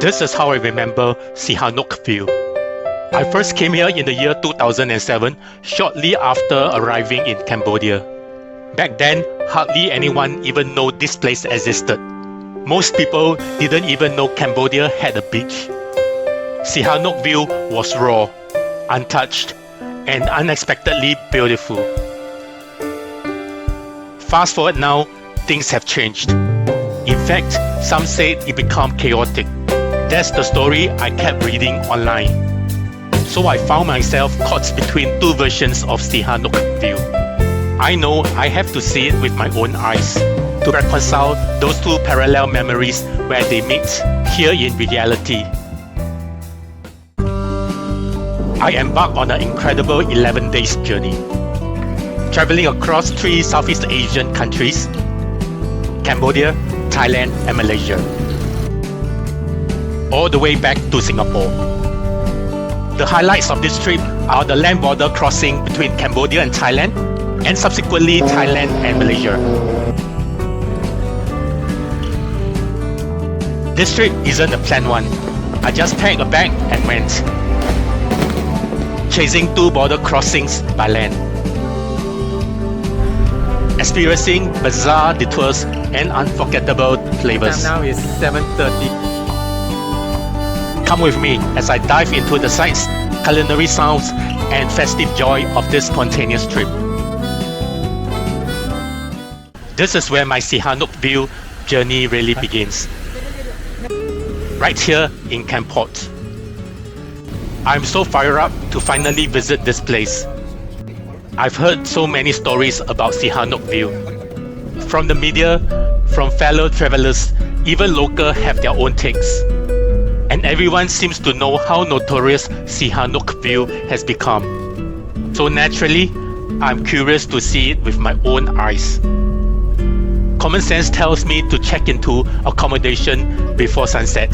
This is how I remember Sihanoukville. I first came here in the year 2007, shortly after arriving in Cambodia. Back then, hardly anyone even knew this place existed. Most people didn't even know Cambodia had a beach. Sihanoukville was raw, untouched, and unexpectedly beautiful. Fast forward now, things have changed. In fact, some said it became chaotic. That's the story I kept reading online. So I found myself caught between two versions of Sihanoukville. I know I have to see it with my own eyes to reconcile those two parallel memories where they meet here in reality. I embarked on an incredible 11 days journey, traveling across 3 Southeast Asian countries: Cambodia, Thailand and Malaysia, all the way back to Singapore. The highlights of this trip are the land border crossing between Cambodia and Thailand, and subsequently Thailand and Malaysia. This trip isn't a planned one. I just packed a bag and went, chasing 2 border crossings by land, experiencing bizarre detours and unforgettable flavors. Now is 7:30. Come with me as I dive into the sights, culinary sounds, and festive joy of this spontaneous trip. This is where my Sihanoukville journey really begins. Right here in Kampot. I'm so fired up to finally visit this place. I've heard so many stories about Sihanoukville. From the media, from fellow travelers, even locals have their own takes. And everyone seems to know how notorious Sihanoukville has become. So naturally, I'm curious to see it with my own eyes. Common sense tells me to check into accommodation before sunset.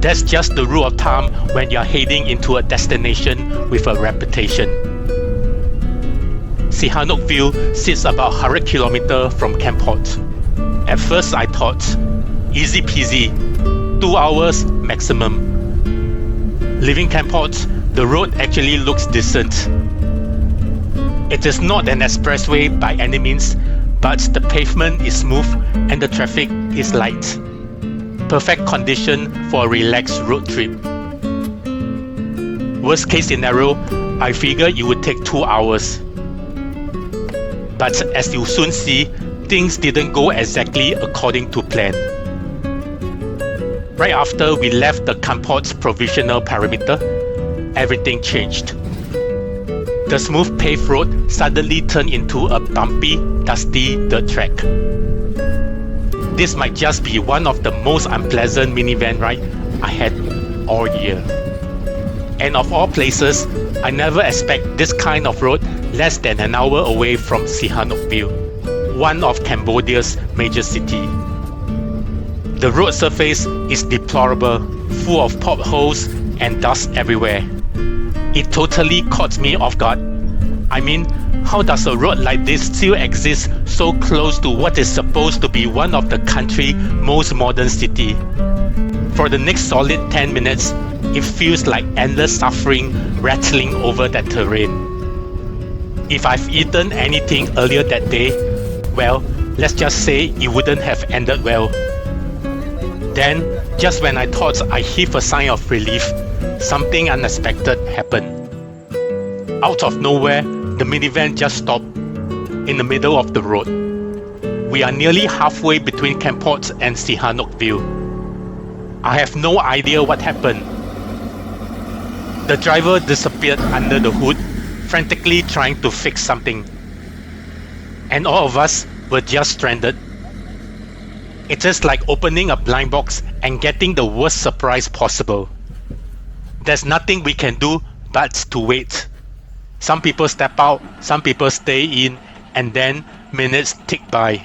That's just the rule of thumb when you're heading into a destination with a reputation. Sihanoukville sits about 100 km from Kampot. At first I thought, easy peasy, 2 hours maximum. Leaving Kampot, the road actually looks decent. It is not an expressway by any means, but the pavement is smooth and the traffic is light. Perfect condition for a relaxed road trip. Worst case scenario, I figured it would take 2 hours. But as you soon see, things didn't go exactly according to plan. Right after we left the Kampot's provisional perimeter, everything changed. The smooth paved road suddenly turned into a bumpy, dusty dirt track. This might just be one of the most unpleasant minivan ride I had all year. And of all places, I never expect this kind of road less than an hour away from Sihanoukville, one of Cambodia's major cities. The road surface is deplorable, full of potholes and dust everywhere. It totally caught me off guard. I mean, how does a road like this still exist so close to what is supposed to be one of the country's most modern city? For the next solid 10 minutes, it feels like endless suffering rattling over that terrain. If I've eaten anything earlier that day, well, let's just say it wouldn't have ended well. Then, just when I thought I heaved a sigh of relief, something unexpected happened. Out of nowhere, the minivan just stopped in the middle of the road. We are nearly halfway between Kampot and Sihanoukville. I have no idea what happened. The driver disappeared under the hood, frantically trying to fix something. And all of us were just stranded. It is like opening a blind box and getting the worst surprise possible. There's nothing we can do but to wait. Some people step out, some people stay in, and then minutes tick by.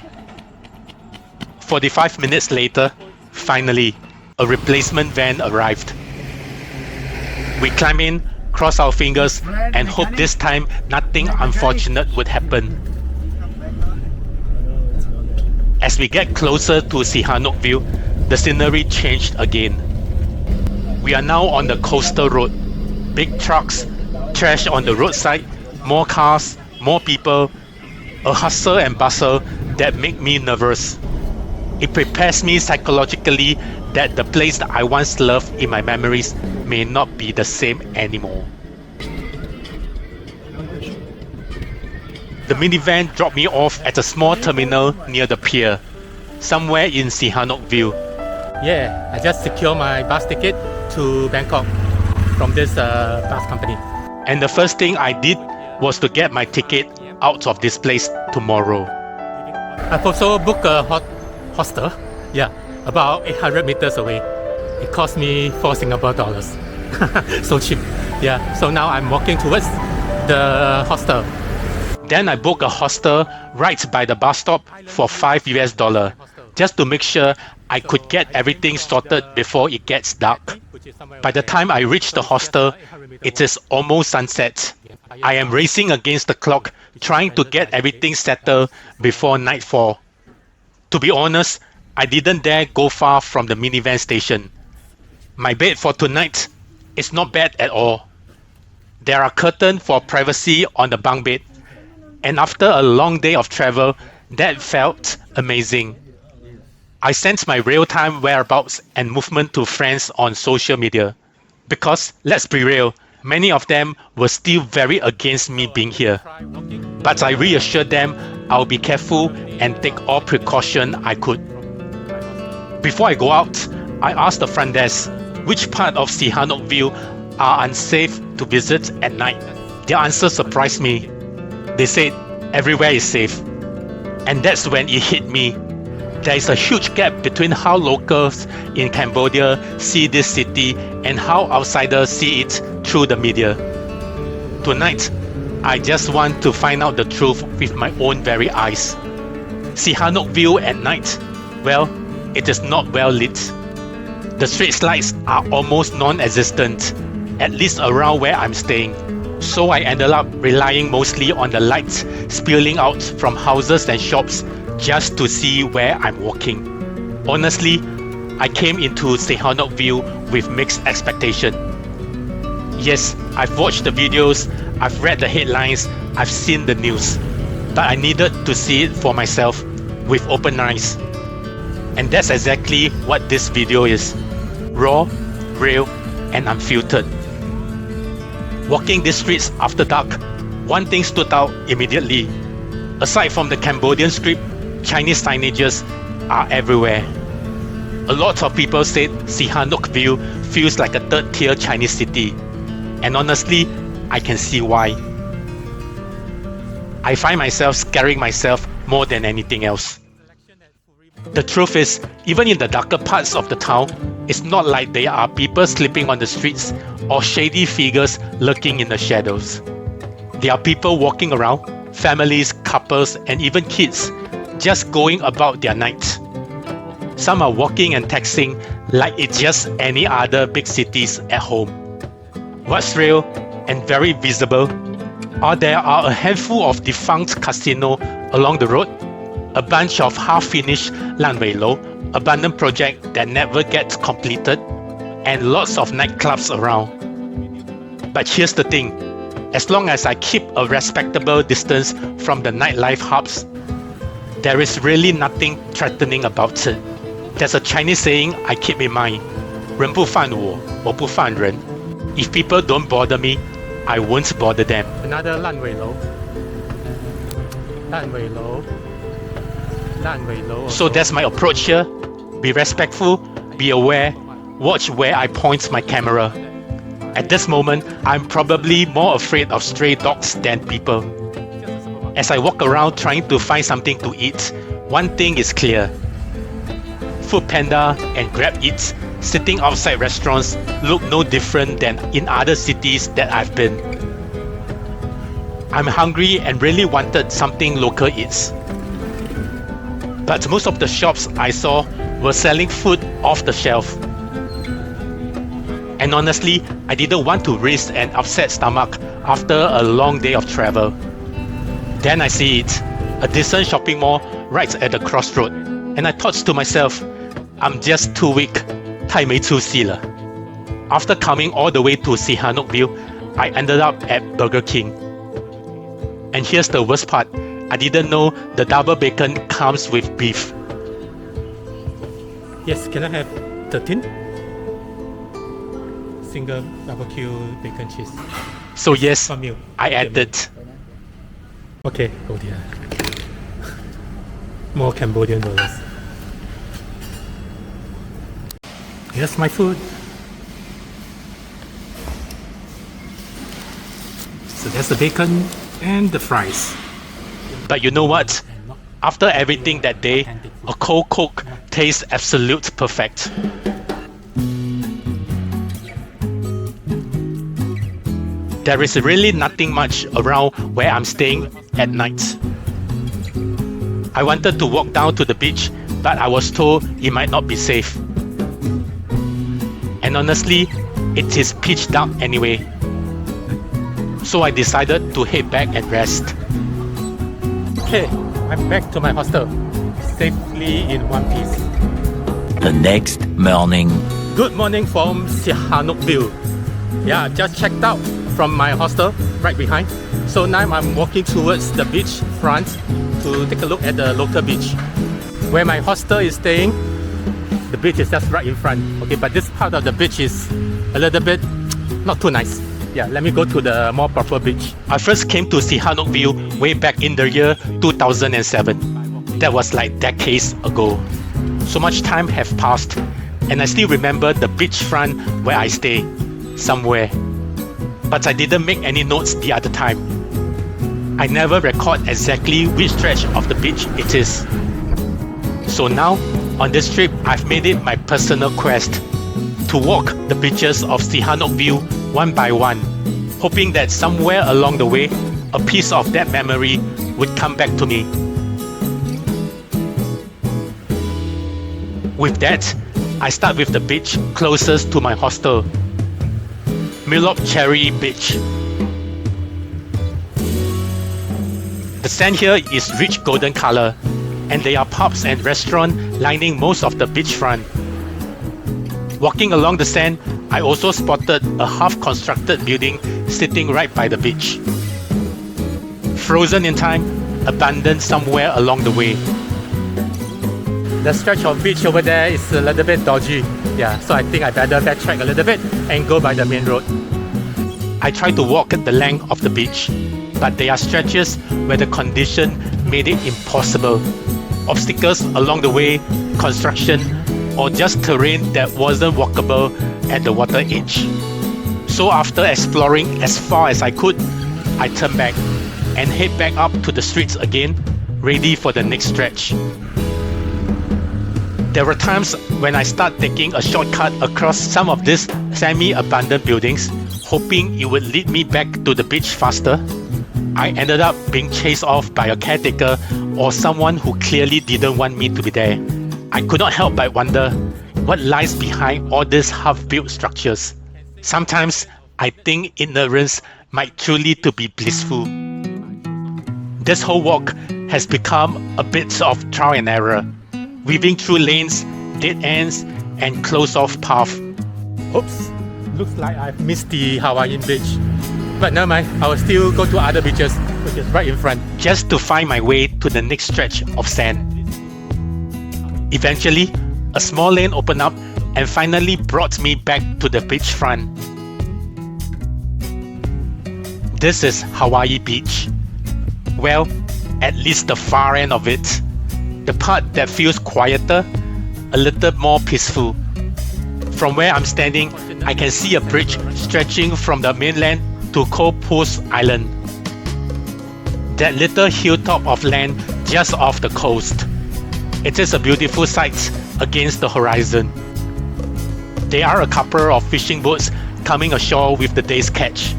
45 minutes later, finally, a replacement van arrived. We climb in, cross our fingers, and hope this time nothing unfortunate would happen. As we get closer to Sihanoukville, the scenery changed again. We are now on the coastal road. Big trucks, trash on the roadside, more cars, more people, a hustle and bustle that make me nervous. It prepares me psychologically that the place that I once loved in my memories may not be the same anymore. The minivan dropped me off at a small terminal near the pier, somewhere in Sihanoukville. Yeah, I just secured my bus ticket to Bangkok from this bus company. And the first thing I did was to get my ticket out of this place tomorrow. I've also booked a hostel, yeah, about 800 meters away. It cost me 4 Singapore dollars. So cheap. Yeah, so now I'm walking towards the hostel. Then I booked a hostel right by the bus stop for $5 just to make sure I could get everything sorted before it gets dark. By the time I reach the hostel, it is almost sunset. I am racing against the clock, trying to get everything settled before nightfall. To be honest, I didn't dare go far from the minivan station. My bed for tonight is not bad at all. There are curtains for privacy on the bunk bed, and after a long day of travel, that felt amazing. I sent my real-time whereabouts and movement to friends on social media. Because, let's be real, many of them were still very against me being here. But I reassured them I'll be careful and take all precaution I could. Before I go out, I asked the front desk which part of Sihanoukville are unsafe to visit at night. Their answer surprised me. They said everywhere is safe. And that's when it hit me. There is a huge gap between how locals in Cambodia see this city and how outsiders see it through the media. Tonight, I just want to find out the truth with my own very eyes. Sihanoukville at night, well, it is not well lit. The street lights are almost non-existent, at least around where I'm staying. So I ended up relying mostly on the lights spilling out from houses and shops just to see where I'm walking. Honestly, I came into Sihanoukville with mixed expectation. Yes, I've watched the videos, I've read the headlines, I've seen the news, but I needed to see it for myself with open eyes. And that's exactly what this video is. Raw, real, and unfiltered. Walking these streets after dark, one thing stood out immediately. Aside from the Cambodian script, Chinese signages are everywhere. A lot of people said Sihanoukville feels like a third-tier Chinese city. And honestly, I can see why. I find myself scaring myself more than anything else. The truth is, even in the darker parts of the town, it's not like there are people sleeping on the streets or shady figures lurking in the shadows. There are people walking around, families, couples, and even kids, just going about their night. Some are walking and texting like it's just any other big cities at home. What's real and very visible there are a handful of defunct casinos along the road, a bunch of half-finished Lanwei-lo, abandoned project that never gets completed, and lots of nightclubs around. But here's the thing, as long as I keep a respectable distance from the nightlife hubs, there is really nothing threatening about it. There's a Chinese saying I keep in mind, 人不犯我，我不犯人. If people don't bother me, I won't bother them. Another Lanwei-lo. So that's my approach here. Be respectful, be aware, watch where I point my camera. At this moment, I'm probably more afraid of stray dogs than people. As I walk around trying to find something to eat, one thing is clear. Foodpanda and Grab Eats sitting outside restaurants look no different than in other cities that I've been. I'm hungry and really wanted something local eats. But most of the shops I saw were selling food off the shelf. And honestly, I didn't want to risk an upset stomach after a long day of travel. Then I see it, a decent shopping mall right at the crossroad, and I thought to myself, I'm just too weak. 太没出息了. After coming all the way to Sihanoukville, I ended up at Burger King. And here's the worst part. I didn't know the double bacon comes with beef. Yes, can I have 13? Single barbecue bacon cheese. So yes, From you. I added. Okay, oh dear. More Cambodian dollars. Here's my food. So there's the bacon and the fries. But you know what? After everything that day, a cold Coke tastes absolute perfect. There is really nothing much around where I'm staying at night. I wanted to walk down to the beach, but I was told it might not be safe. And honestly, it is pitch dark anyway. So I decided to head back and rest. Okay, I'm back to my hostel, safely in one piece. The next morning. Good morning from Sihanoukville. Yeah, just checked out from my hostel right behind. So now I'm walking towards the beach front to take a look at the local beach. Where my hostel is staying, the beach is just right in front. Okay, but this part of the beach is a little bit not too nice. Yeah, let me go to the more proper beach. I first came to Sihanoukville way back in the year 2007. That was like decades ago. So much time have passed, and I still remember the beachfront where I stay, somewhere. But I didn't make any notes the other time. I never record exactly which stretch of the beach it is. So now, on this trip, I've made it my personal quest to walk the beaches of Sihanoukville one by one, hoping that somewhere along the way, a piece of that memory would come back to me. With that, I start with the beach closest to my hostel, Mlop Chrey Beach. The sand here is rich golden color, and there are pubs and restaurants lining most of the beachfront. Walking along the sand, I also spotted a half-constructed building sitting right by the beach. Frozen in time, abandoned somewhere along the way. The stretch of beach over there is a little bit dodgy. Yeah, so I think I better backtrack a little bit and go by the main road. I try to walk the length of the beach, but there are stretches where the condition made it impossible. Obstacles along the way, construction, or just terrain that wasn't walkable at the water edge. So after exploring as far as I could, I turned back and head back up to the streets again, ready for the next stretch. There were times when I start taking a shortcut across some of these semi-abandoned buildings, hoping it would lead me back to the beach faster. I ended up being chased off by a caretaker or someone who clearly didn't want me to be there. I could not help but wonder what lies behind all these half-built structures. Sometimes I think ignorance might truly to be blissful. This whole walk has become a bit of trial and error, weaving through lanes, dead ends, and closed-off paths. Oops, looks like I've missed the Hawaiian beach. But never mind, I will still go to other beaches, which is right in front. Just to find my way to the next stretch of sand. Eventually, a small lane opened up and finally brought me back to the beachfront. This is Hawaii Beach. Well, at least the far end of it. The part that feels quieter, a little more peaceful. From where I'm standing, I can see a bridge stretching from the mainland to Kampot Island. That little hilltop of land just off the coast. It is a beautiful sight against the horizon. There are a couple of fishing boats coming ashore with the day's catch.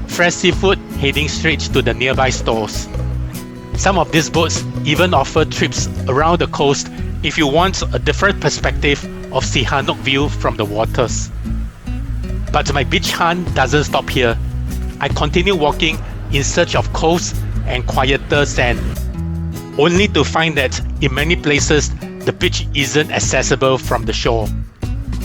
Fresh seafood heading straight to the nearby stores. Some of these boats even offer trips around the coast if you want a different perspective of Sihanoukville from the waters. But my beach hunt doesn't stop here. I continue walking in search of coast and quieter sand, only to find that in many places the beach isn't accessible from the shore.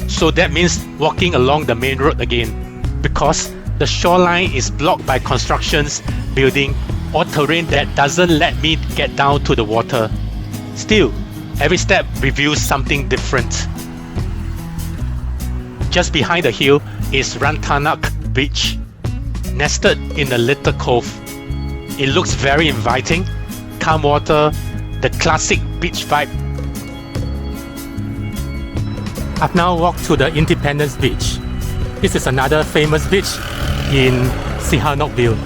So that means walking along the main road again, because the shoreline is blocked by constructions, building, or terrain that doesn't let me get down to the water. Still, every step reveals something different. Just behind the hill is Ratanak Beach, nested in a little cove. It looks very inviting, calm water, the classic beach vibe. I've now walked to the Independence Beach. This is another famous beach in Sihanoukville.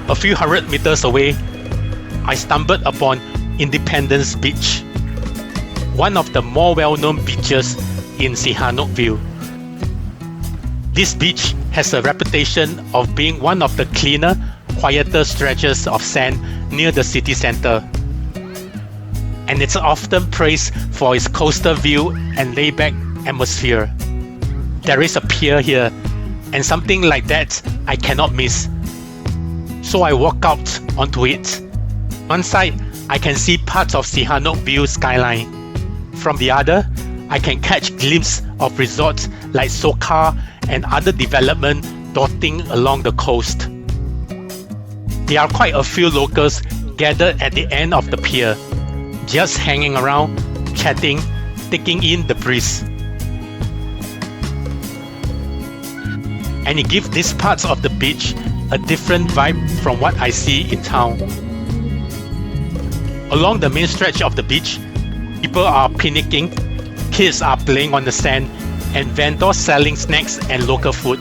A few hundred meters away, I stumbled upon Independence Beach, one of the more well-known beaches in Sihanoukville. This beach has a reputation of being one of the cleaner, quieter stretches of sand near the city center. And it's often praised for its coastal view and laid-back atmosphere. There is a pier here, and something like that I cannot miss. So I walk out onto it. One side, I can see parts of Sihanoukville skyline. From the other, I can catch glimpses of resorts like Soka and other development dotting along the coast. There are quite a few locals gathered at the end of the pier, just hanging around, chatting, taking in the breeze. And it gives these parts of the beach a different vibe from what I see in town. Along the main stretch of the beach, people are picnicking, kids are playing on the sand, and vendors selling snacks and local food.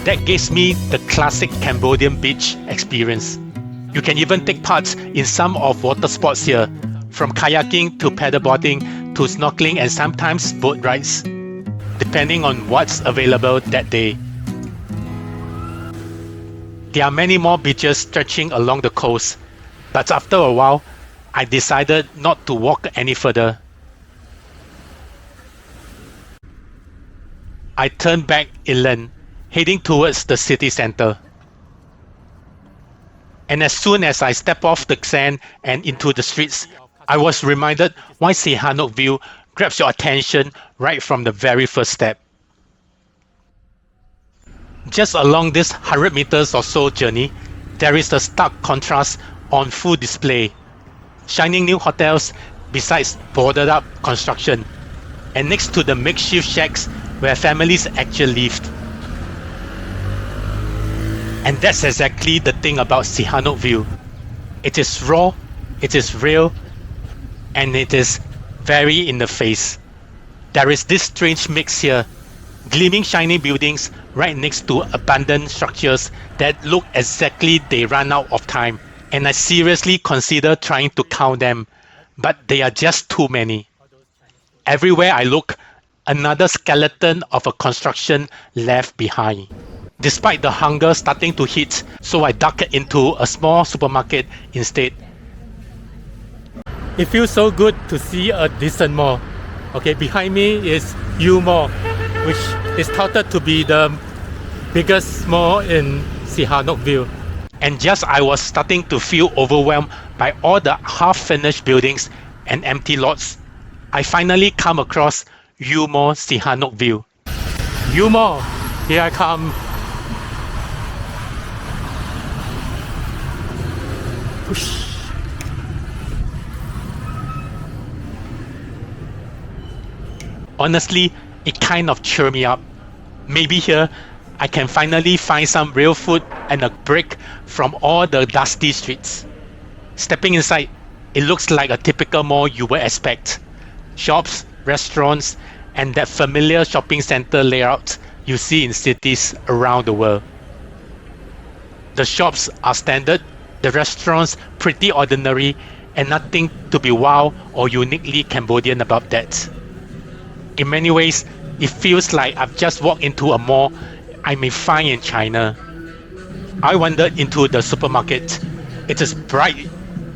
That gives me the classic Cambodian beach experience. You can even take part in some of water sports here, from kayaking to paddleboarding to snorkeling and sometimes boat rides, depending on what's available that day. There are many more beaches stretching along the coast, but after a while, I decided not to walk any further. I turned back inland, heading towards the city center. And as soon as I stepped off the sand and into the streets, I was reminded why Sihanoukville grabs your attention right from the very first step. Just along this 100 meters or so journey, there is a stark contrast on full display. Shining new hotels besides boarded up construction, and next to the makeshift shacks where families actually lived. And that's exactly the thing about Sihanoukville. It is raw, it is real, and it is very in the face. There is this strange mix here. Gleaming shiny buildings right next to abandoned structures that look exactly they run out of time, and I seriously consider trying to count them, but they are just too many. Everywhere I look, another skeleton of a construction left behind. Despite the hunger starting to hit, so I ducked into a small supermarket instead. It feels so good to see a decent mall. Okay, behind me is View Mall, which is touted to be the biggest mall in Sihanoukville. And just I was starting to feel overwhelmed by all the half-finished buildings and empty lots, I finally come across View Mall Sihanoukville. View Mall, here I come. Whoosh. Honestly, it kind of cheered me up. Maybe here, I can finally find some real food and a break from all the dusty streets. Stepping inside, it looks like a typical mall you would expect. Shops, restaurants, and that familiar shopping center layout you see in cities around the world. The shops are standard, the restaurants pretty ordinary, and nothing to be wow or uniquely Cambodian about that. In many ways, it feels like I've just walked into a mall I may find in China. I wandered into the supermarket. It is bright,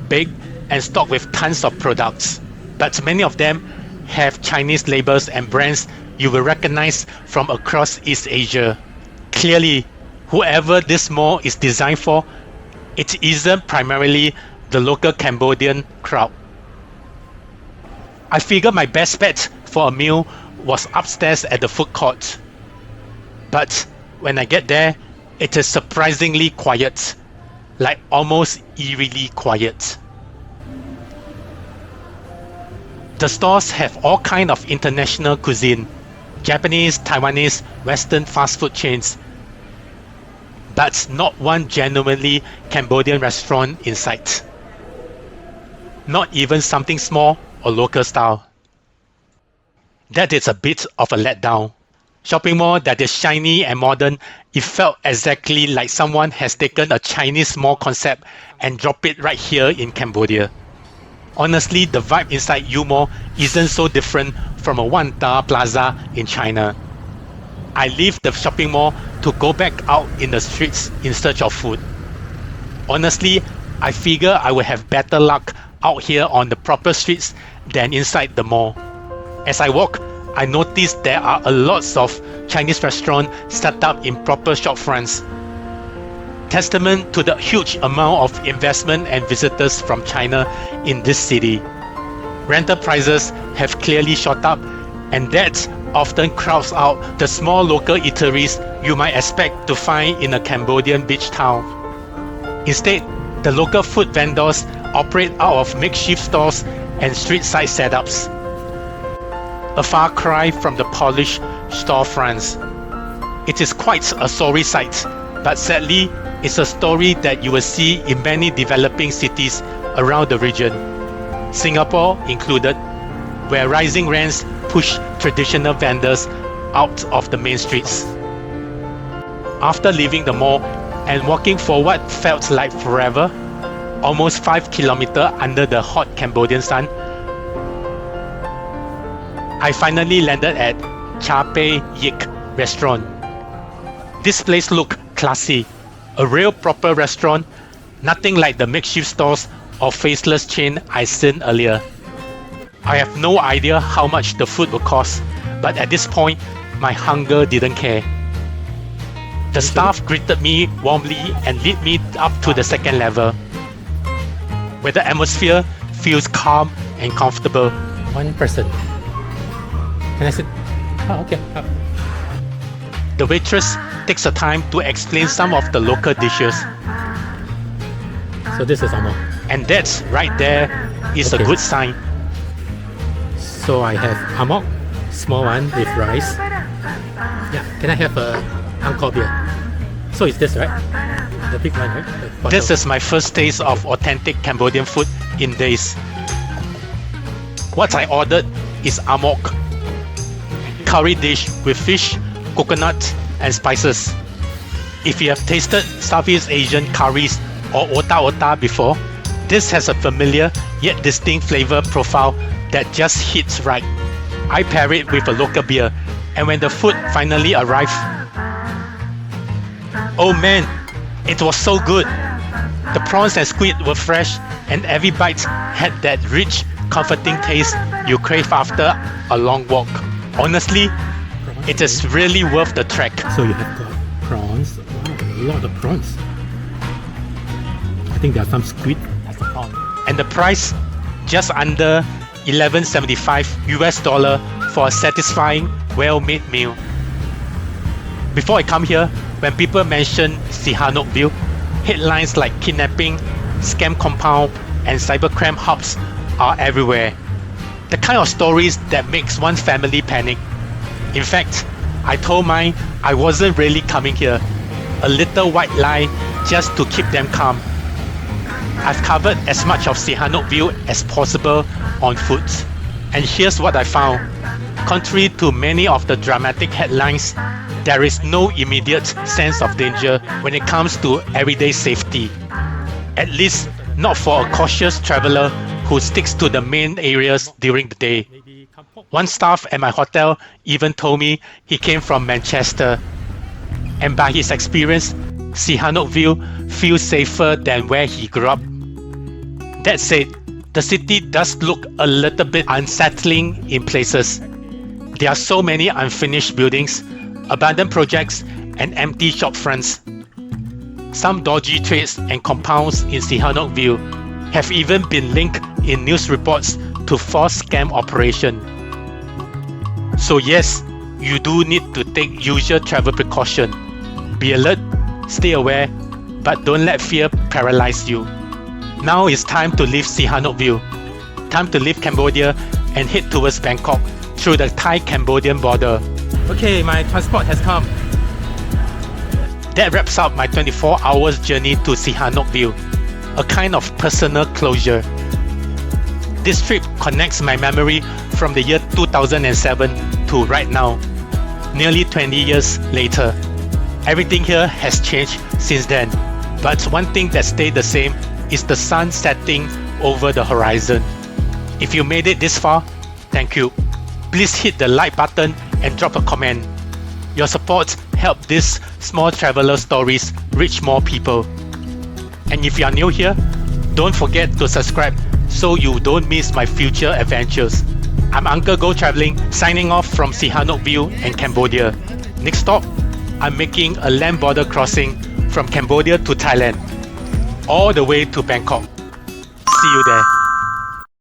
big, and stocked with tons of products, but many of them have Chinese labels and brands you will recognize from across East Asia. Clearly, whoever this mall is designed for, it isn't primarily the local Cambodian crowd. I figured my best bet for a meal was upstairs at the food court. But when I get there, it is surprisingly quiet, like almost eerily quiet. The stores have all kinds of international cuisine, Japanese, Taiwanese, Western fast food chains, but not one genuinely Cambodian restaurant in sight. Not even something small or local style. That is a bit of a letdown. Shopping mall that is shiny and modern, it felt exactly like someone has taken a Chinese mall concept and dropped it right here in Cambodia. Honestly, the vibe inside U Mall isn't so different from a Wanda Plaza in China. I leave the shopping mall to go back out in the streets in search of food. Honestly, I figure I will have better luck out here on the proper streets than inside the mall. As I walk, I notice there are a lot of Chinese restaurants set up in proper shop fronts. Testament to the huge amount of investment and visitors from China in this city. Rental prices have clearly shot up, and that often crowds out the small local eateries you might expect to find in a Cambodian beach town. Instead, the local food vendors operate out of makeshift stores and street-side setups. A far cry from the polished storefronts. It is quite a sorry sight, but sadly, it's a story that you will see in many developing cities around the region, Singapore included, where rising rents push traditional vendors out of the main streets. After leaving the mall and walking for what felt like forever, almost 5 kilometers under the hot Cambodian sun, I finally landed at Chapei Yeak Restaurant. This place looked classy, a real proper restaurant, nothing like the makeshift stores or faceless chain I seen earlier. I have no idea how much the food will cost, but at this point, my hunger didn't care. The staff greeted me warmly and led me up to the second level, where the atmosphere feels calm and comfortable. One person. Can I sit? Oh, okay. The waitress takes the time to explain some of the local dishes. So this is amok. And that's right there is Okay. a good sign. So I have amok, small one with rice. Yeah, can I have a Angkor beer? So it's this, right? The big one, right? The bottle. This is my first taste of authentic Cambodian food in days. What I ordered is amok, curry dish with fish, coconut and spices. If you have tasted Southeast Asian curries or ota before, this has a familiar yet distinct flavor profile that just hits right. I pair it with a local beer, and when the food finally arrived, oh man, it was so good. The prawns and squid were fresh, and every bite had that rich, comforting taste you crave after a long walk. Honestly, it is really worth the trek. So you have got prawns. Wow, a lot of prawns. I think there are some squid. That's a prawn. And the price, just under $11.75 US for a satisfying, well-made meal. Before I come here, when people mention Sihanoukville, headlines like kidnapping, scam compound, and cybercrime hubs are everywhere. The kind of stories that makes one family panic. In fact, I told mine I wasn't really coming here. A little white lie just to keep them calm. I've covered as much of Sihanoukville as possible on foot. And here's what I found. Contrary to many of the dramatic headlines, there is no immediate sense of danger when it comes to everyday safety. At least not for a cautious traveler who sticks to the main areas during the day. Maybe Kampot. One staff at my hotel even told me he came from Manchester. And by his experience, Sihanoukville feels safer than where he grew up. That said, the city does look a little bit unsettling in places. There are so many unfinished buildings, abandoned projects, and empty shop fronts. Some dodgy trades and compounds in Sihanoukville have even been linked in news reports to false scam operation. So yes, you do need to take usual travel precaution. Be alert, stay aware, but don't let fear paralyze you. Now it's time to leave Sihanoukville. Time to leave Cambodia and head towards Bangkok through the Thai-Cambodian border. Okay, my transport has come. That wraps up my 24 hours journey to Sihanoukville, a kind of personal closure. This trip connects my memory from the year 2007 to right now, nearly 20 years later. Everything here has changed since then, but one thing that stayed the same is the sun setting over the horizon. If you made it this far, thank you. Please hit the like button and drop a comment. Your support helps these small traveler stories reach more people. And if you are new here, don't forget to subscribe so you don't miss my future adventures. I'm Uncle Go Traveling, signing off from Sihanoukville and Cambodia. Next stop, I'm making a land border crossing from Cambodia to Thailand, all the way to Bangkok. See you there.